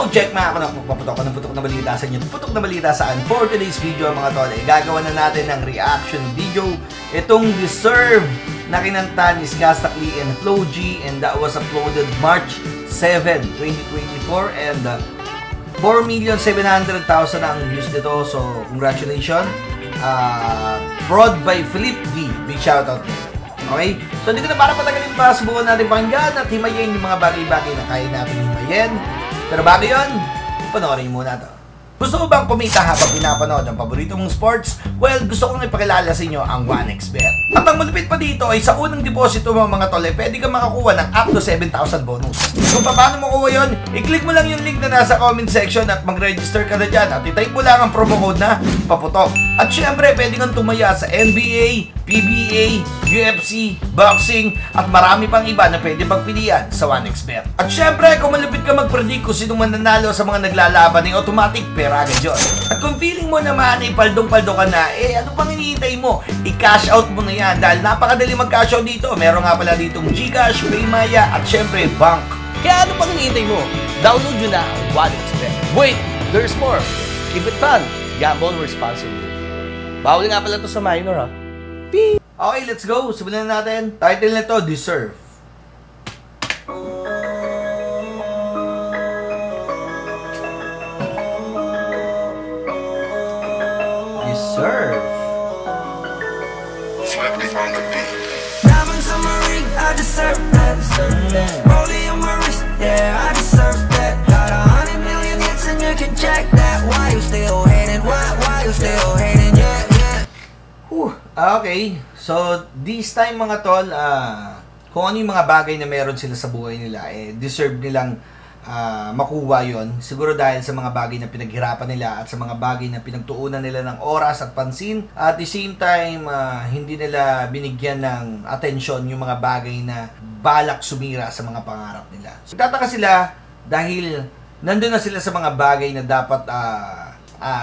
Sound check mga kanak, magpaputok ko ng putok na balita sa inyo. Putok na balita saan? For today's video mga tol, gagawa na natin ng reaction video. Itong Deserve na kinanta ni Skastakli and Flo G, and that was uploaded March 7, 2024, and 4,700,000 ang views nito. So, congratulations. Prod by Philip D. Big shoutout nito. Okay? So, hindi ko na para patagalin pa. Subukan natin pakinggan at himayin yung mga bagay-bagay na kaya natin himayin. Pero bago yun, panoorin muna to. Gusto mo bang kumita habang pinapanood ang paborito mong sports? Well, gusto kong ipakilala sa inyo ang 1xBet. At ang malupit pa dito ay sa unang deposito mo mga tol, pwede kang makakuha ng up to 7,000 bonus. Kung paano makuha yun, i-click mo lang yung link na nasa comment section at mag-register ka na dyan at i-type mo lang ang promo code na paputok. At syempre, pwede kang tumaya sa NBA, PBA, UFC, boxing, at marami pang iba na pwede pagpilian sa 1xBet. At syempre, kung malupit ka mag-predict kung sinong mananalo sa mga naglalaban, ay automatic pera agad yun. At kung feeling mo naman ay paldong-paldo ka na, ano pang hinihintay mo? I-cash out mo na yan dahil napakadali mag-cash out dito. Meron nga pala ditong GCash, Paymaya, at syempre, bank. Kaya ano pang hinihintay mo? Download nyo na ang 1xBet. Wait, there's more. Keep it fun. Gamble responsibly. Bawal nga pala to sa minor, ha? Okay, let's go. Simulan na natin. Title nito, Deserve. Deserve. Diamonds on my ring, I deserve that. Rollie on my wrist, yeah, I deserve that. Got 100 million hits and you can check that. Why you still hating? Why you still hating? Yeah, yeah. Okay, so this time mga tol, kung ano yung mga bagay na meron sila sa buhay nila, deserve nilang makuha yon. Siguro dahil sa mga bagay na pinaghirapan nila at sa mga bagay na pinagtuunan nila ng oras at pansin. At the same time, hindi nila binigyan ng atensyon yung mga bagay na balak sumira sa mga pangarap nila. So, tataka sila dahil nandun na sila sa mga bagay na dapat,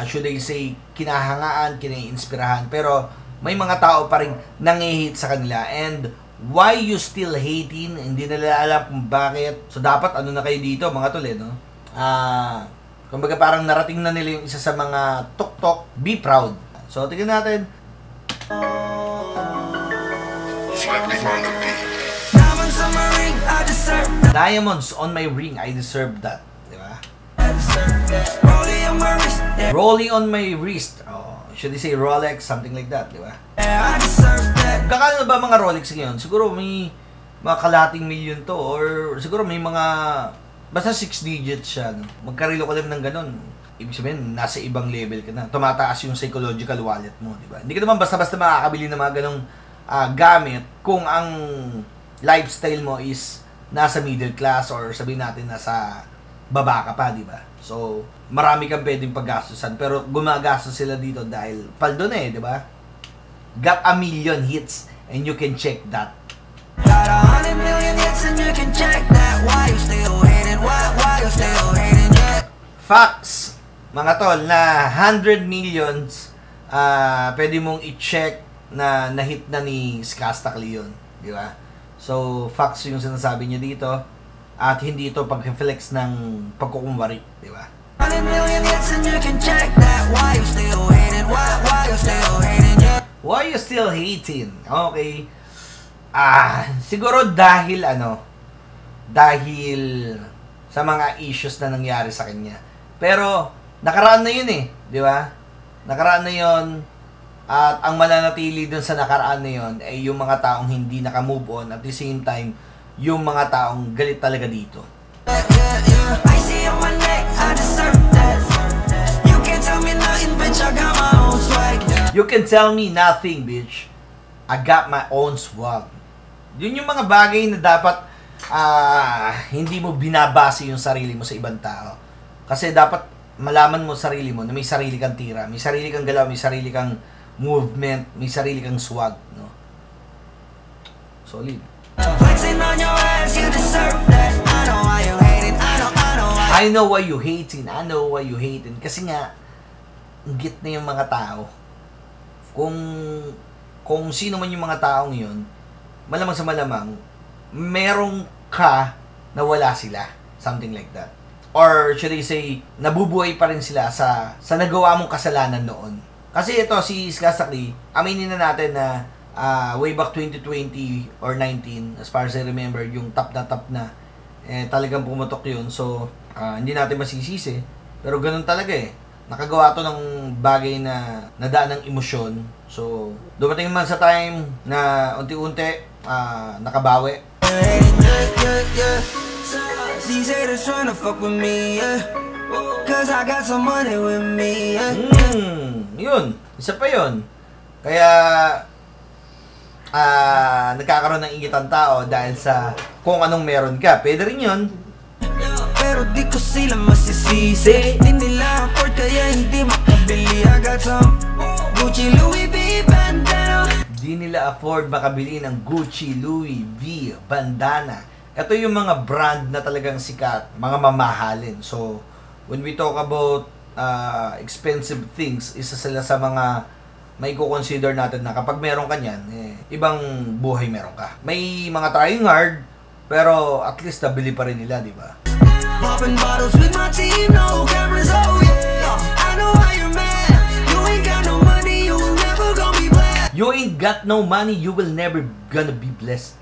should I say, kinahangaan, kinaiinspirahan. Pero may mga tao pa rin nangihit sa kanila, and why you still hating, hindi nila alam kung bakit. So dapat ano na kayo dito mga tol, no? Kumbaga parang narating na nila yung isa sa mga tok-tok, be proud. So tingnan natin. Diamonds on my ring, I deserve that. Diba? Rolling on my wrist. Should I say Rolex, something like that, di ba? Kakano ba mga Rolex ngayon? Siguro may mga kalating million to, or siguro may mga, basta 6 digits siya. No? Magkarilo ka lang ng ganun. Ibig sabihin, nasa ibang level ka na. Tumataas yung psychological wallet mo, di ba? Hindi ka naman basta-basta makakabili ng mga ganung gamit kung ang lifestyle mo is nasa middle class, or sabihin natin nasa baba ka pa, di ba? So, marami kang pwedeng paggastusan, pero gumagastos sila dito dahil paldo na di ba? Got 1 million hits and you can check that. Got 100 million hits and you can check that. Why you still hating? Why you still hating? Yeah. Facts, mga tol, na 100 millions, pwede mong i-check na na-hit na ni Skastakli yun, di ba? So, facts yung sinasabi niya dito. At hindi ito pag-flex ng pagkukumwari, di ba? 100 million hits and you can check that. Why you still hating? Why you still hating? Yeah. Why you still hating? Okay. Siguro dahil dahil sa mga issues na nangyari sa kanya. Pero nakaraan na yun di ba? Nakaraan na yun. At ang mananatili dun sa nakaraan na yun ay yung mga taong hindi naka-move on, at the same time yung mga taong galit talaga dito. I see on my neck, I deserve that. You can't tell me nothing, bitch, I got my own swag. You can tell me nothing, bitch. I got my own swag. Yun yung mga bagay na dapat hindi mo binabase yung sarili mo sa ibang tao. Kasi dapat malaman mo sarili mo na may sarili kang tira, may sarili kang galaw, may sarili kang movement, may sarili kang swag, no? Solid. Flexing on your ass, you deserve that. I know why you hating. I know why you hating. I know why you hating. Kasi nga, git na yung mga tao. Kung sino man yung mga taong yun, malamang sa malamang, merong ka na wala sila. Something like that. or should I say, nabubuhay pa rin sila sa nagawa mong kasalanan noon. Kasi ito, si Skastakli, aminin na natin na way back 2020 or 19, as far as I remember, yung top na, talagang pumutok yun. So, hindi natin masisisi. Pero ganun talaga eh. Nakagawa to ng bagay na nadaan ng emosyon. So, dumating man sa time na unti-unti, nakabawi. These haters tryna fuck with me, yeah. Cause I got some money with me, yeah. Yun. Isa pa yun. Kaya, nagkakaroon ng ingit ang tao dahil sa kung anong meron ka. Pwede rin yun. Pero di ko sila masisisi. Di nila afford kaya hindi makabili. I got some Gucci, Louis V, bandana. Di nila afford makabili ng Gucci, Louis V, bandana. Ito yung mga brand na talagang sikat, mga mamahalin. So, when we talk about expensive things, isa sila sa mga may consider natin na kapag meron ka niyan, ibang buhay meron ka. May mga trying hard, pero at least nabili pa rin nila, di ba? Popping bottles with my team, no cameras, oh yeah. I know how you're mad. You ain't got no money, you will never gonna be blessed. You ain't got no money, you will never gonna be blessed.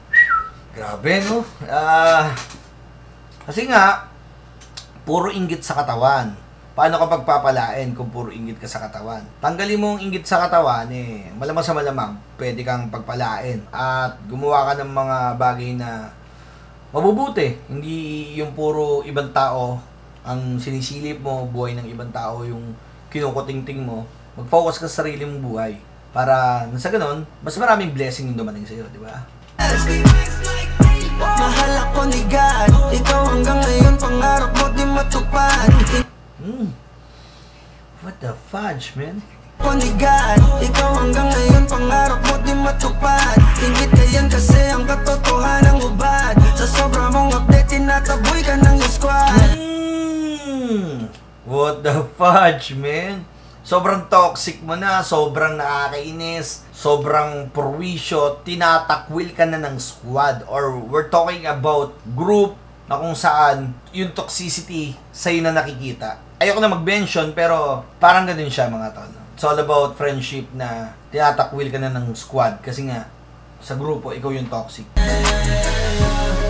Grabe, no? Kasi nga, puro inggit sa katawan. Paano ka pagpapalain kung puro inggit ka sa katawan? Tanggalin mo ang inggit sa katawan, malamang sa malamang, pwede kang pagpalain. At gumawa ka ng mga bagay na mabubuti. Hindi yung puro ibang tao ang sinisilip mo, buhay ng ibang tao yung kinukutingting mo. Mag-focus ka sa sarili mong buhay. Para sa ganun, mas maraming blessing yung dumating sa'yo, di ba? Mahal ako ni God. Ikaw hanggang ngayon, pangarap mo di matupad. What the fudge, man? Ako ni God. Ikaw hanggang ngayon, pangarap mo di matupad. Tingit ka yan kasi ang katotohanan hubad. Sa sobra mong update, tinataboy ka ng squad. What the fudge, man? Sobrang toxic mo na, sobrang nakakainis, sobrang purwisyo, tinatakwil ka na ng squad. Or we're talking about group na kung saan yung toxicity sa'yo na nakikita. Ayoko na mag-mention, pero parang ganun siya, mga tol. It's all about friendship na tinatakwil ka na ng squad. Kasi nga, sa grupo, ikaw yung toxic.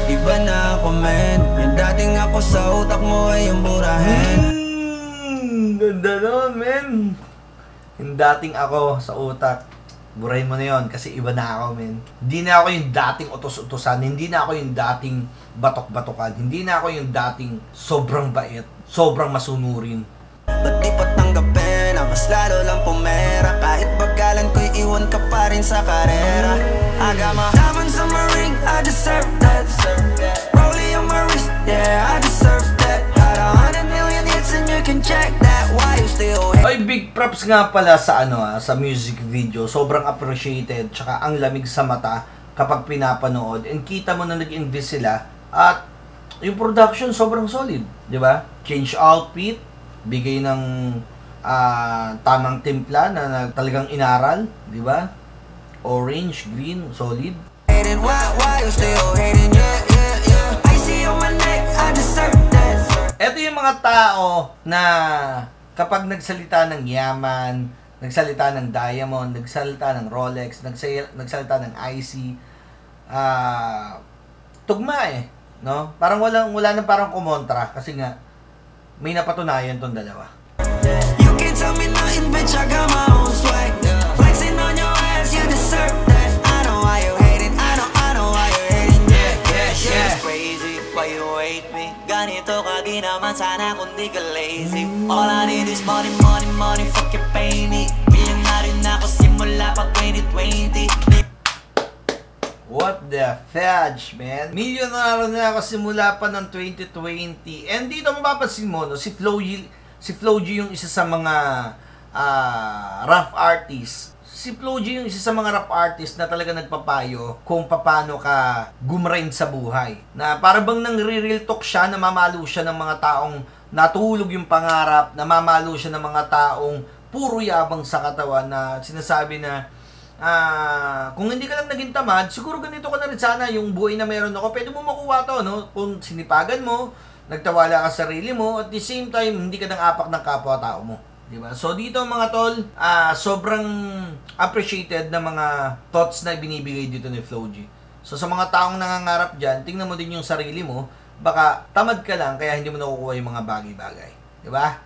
Iba na ako, man. Yung dating ako sa utak mo ay yung burahin. Ganda nun, men. Yung dating ako sa utak, burahin mo na yun kasi iba na ako, men. Hindi na ako yung dating utos-utosan. Hindi na ako yung dating batok-batokan. Hindi na ako yung dating sobrang bait, sobrang masunurin. Ba't di pa tanggapin na mas lalo lang pumera? Kahit bagalan ko'y iwan ka pa rin sa karera. I got my diamonds on my ring, I deserve that. Rollie on my wrist, yeah, I deserve that. Got 100 million hits and you can check that. Why you still hate? Ay, big props nga pala sa sa music video. Sobrang appreciated, tsaka ang lamig sa mata kapag pinapanood. And kita mo na nag-invest sila at yung production sobrang solid, di ba? Change outfit, bigay ng tamang timpla na talagang inaral, di ba? Orange, green, solid. Hating, why you still hating? Yeah, yeah, yeah. I see on my neck, I deserve that. Ito yung mga tao na kapag nagsalita ng yaman, nagsalita ng diamond, nagsalita ng Rolex, nagsalita ng IC, tugma no? Parang wala na parang kumontra kasi nga may napatunayan tong dalawa. You can't tell me nothing, bitch, I got my own swag. Flexing on your ass, you deserve that. I know why you hating, I know why you hating. Yeah, it's crazy, why you hate me? Ganito ka di naman sana kung di ka lazy. All I need is money, money, money, fuck your pain. Bilang na rin ako simula pa 2020. What the fudge, man? Millionaire na ako simula pa ng 2020. And dito mapapansin mo, no, si Flo G yung isa sa mga rough artist. Si Flo G yung isa sa mga rap artist na talaga nagpapayo kung paano ka gumrind sa buhay. Na para bang nang-real talk siya, namamalo siya ng mga taong natulog yung pangarap, namamalo siya ng mga taong puro yabang sa katawan na sinasabi na kung hindi ka lang naging tamad, siguro ganito ka na rin sana yung buhay na meron ako. Pwede mo makuha to, no? Kung sinipagan mo, nagtawala ka sa sarili mo, at the same time, hindi ka nang apak ng kapwa-tao mo. Diba? So, dito mga tol, sobrang appreciated na mga thoughts na binibigay dito ni Flo G. So, sa mga taong nangangarap dyan, tingnan mo din yung sarili mo, baka tamad ka lang, kaya hindi mo nakukuha yung mga bagay-bagay. Diba?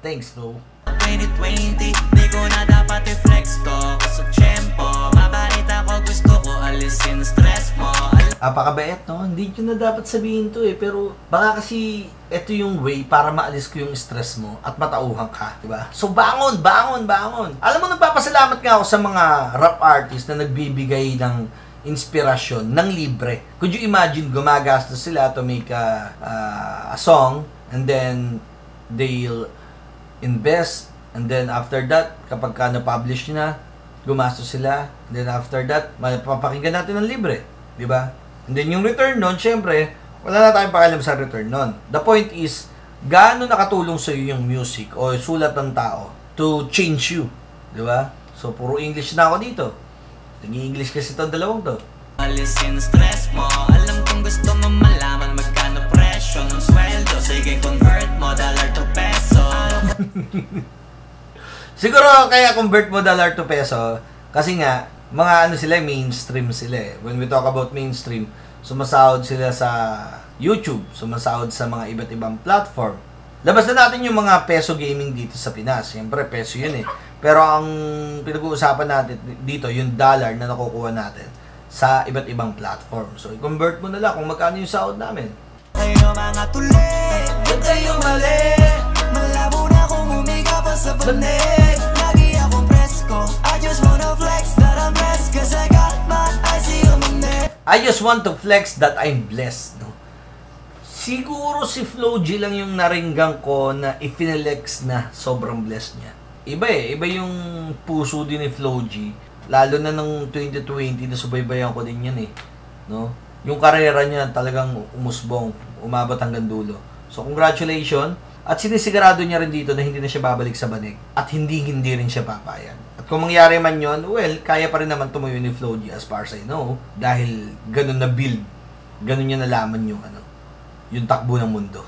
Thanks, Flo. 2020, di ko na dapat i-flex to. Sa tiyempo, mabait ako, gusto ko alisin stress mo. Apakabait, no? Hindi ko na dapat sabihin to eh. Pero baka kasi ito yung way para maalis ko yung stress mo at matauhan ka, di ba? So bangon, bangon, bangon. Alam mo, nagpapasalamat nga ako sa mga rap artists na nagbibigay ng inspirasyon ng libre. Could you imagine, gumagastos sila to make a song, and then they'll invest, and then after that, kapag ka na-publish na, gumastos sila, and then after that, mapapakinggan natin ng libre, di ba? And then yung return nun, syempre, wala na tayong pakialam sa return nun. The point is, gaano nakatulong sa iyo yung music o sulat ng tao to change you, di ba? So, puro English na ako dito. Nag-i-English kasi itong dalawang to. Alisin stress mo, alam kong gusto mo malaman magkano presyo ng sweldo. Sige, convert mo dollar to peso. Siguro kaya convert mo dollar to peso kasi nga mga ano sila, mainstream sila eh. When we talk about mainstream, sumasahod sila sa YouTube, sumasahod sa mga iba't ibang platform. Labas na natin yung mga peso gaming dito sa Pinas. Siyempre, peso yun eh. Pero ang pinag-uusapan natin dito, yung dollar na nakukuha natin sa iba't ibang platform. So, i-convert mo na lang kung magkano yung sahod namin. Kayo mga tuli, ba't kayo mali? Malabo na kung humiga pa sa panig. Lagi akong presko, I just wanna flex that I'm blessed. Cause I got my eyes on my neck. I just want to flex that I'm blessed. No? Siguro si Flo G lang yung naringgan ko na ifinex na sobrang blessed niya. Iba eh. Iba yung puso din ni Flo G. Lalo na nung 2020 na subaybayan ko din yan eh. No? Yung karera niya talagang umusbong. Umabot hanggang dulo. So congratulations. At sinisigurado niya rin dito na hindi na siya babalik sa banig. At hindi rin siya papayag. At kung mangyari man yon, well, kaya pa rin naman tumuyo ni Flo G as far as I know. Dahil ganun na build. Ganun niya nalaman yung yung takbo ng mundo.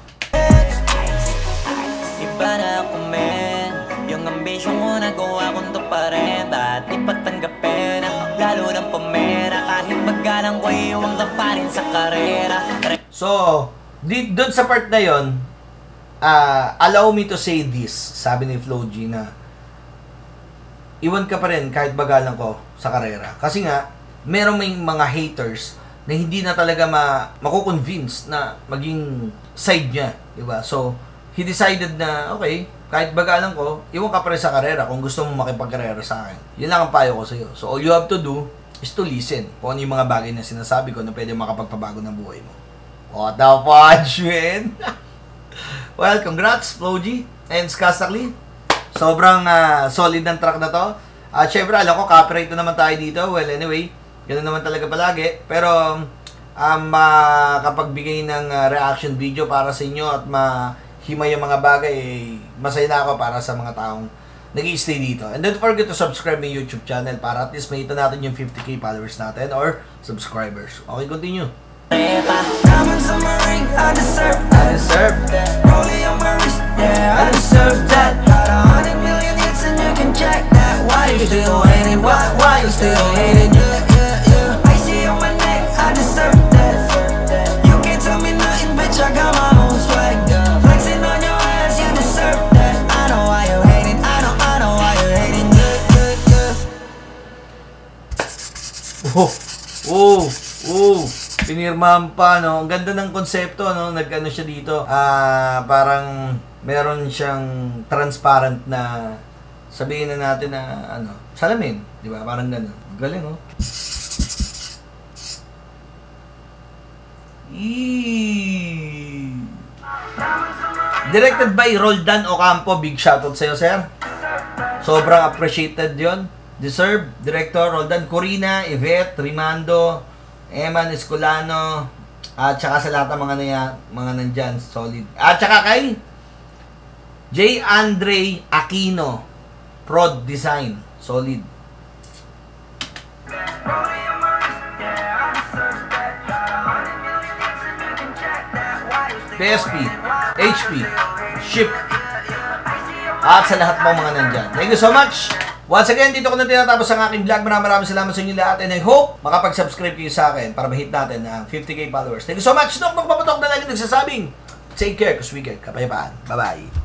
Iba na ako, men. Yung ambisyon mo nagawa kong to pa rin. Dati patanggapin ang lalo ng pamera. Kahit paggalang ko iwang ka pa rin sa karera. So, doon sa part na yon, allow me to say this, sabi ni Flo G na iwan ka pa rin kahit bagalan ko sa karera. Kasi nga, merong may mga haters na hindi na talaga mako-convince na maging side niya, di ba? So, he decided na, okay, kahit bagalan ko, iwan ka pa rin sa karera kung gusto mo makipagkarera sa akin. Yun lang ang payo ko sa iyo. So, all you have to do is to listen kung ano yung mga bagay na sinasabi ko na pwede makapagpabago ng buhay mo. What the fudge, man? Well, congrats, Flo G and Skastakli. Sobrang solid ng track na to. At syempre, alam ko, copyright na naman tayo dito. Well, anyway, ganoon naman talaga palagi. Pero, makapagbigay ng reaction video para sa inyo at mahimay yung mga bagay, masaya na ako para sa mga taong nag-i-stay dito. And don't forget to subscribe my YouTube channel para at least makita natin yung 50k followers natin or subscribers. Okay, continue. Diamonds on my ring, I deserve that. Rollie on my wrist, yeah, I deserve that. Got 100 million hits and you can check that. Why you still hating? Why you still hating? Yeah. I see on my neck, I deserve that. You can't tell me nothing, bitch, I got my own swag. Flexing on your ass, you deserve that. I know why you hating, I know why you hating. Pinirmahan pa, no? Ang ganda ng konsepto, no? Nag-ano siya dito. Parang meron siyang transparent na sabihin na natin na, salamin. Di ba? Parang gano'n. Galing, no? Directed by Roldan Ocampo. Big shoutout sa'yo, sir. Sobrang appreciated yon. Deserve. Director Roldan. Corina, Yvette, Rimando, Eman Escolano, at saka sa lahat ng mga nandyan, solid. At saka kay J. Andre Aquino, Prod Design, solid. PSP, HP, Ship, at sa lahat mo mga nandyan. Thank you so much! Once again, dito ko na tinatapos ang aking vlog. Maraming salamat sa inyo lahat and I hope makapag-subscribe kayo sa akin para ma-hit natin ang 50k followers. Thank you so much! Nok Papatok na lagi nagsasabing, take care, kuswigan, kapayapaan. Bye-bye!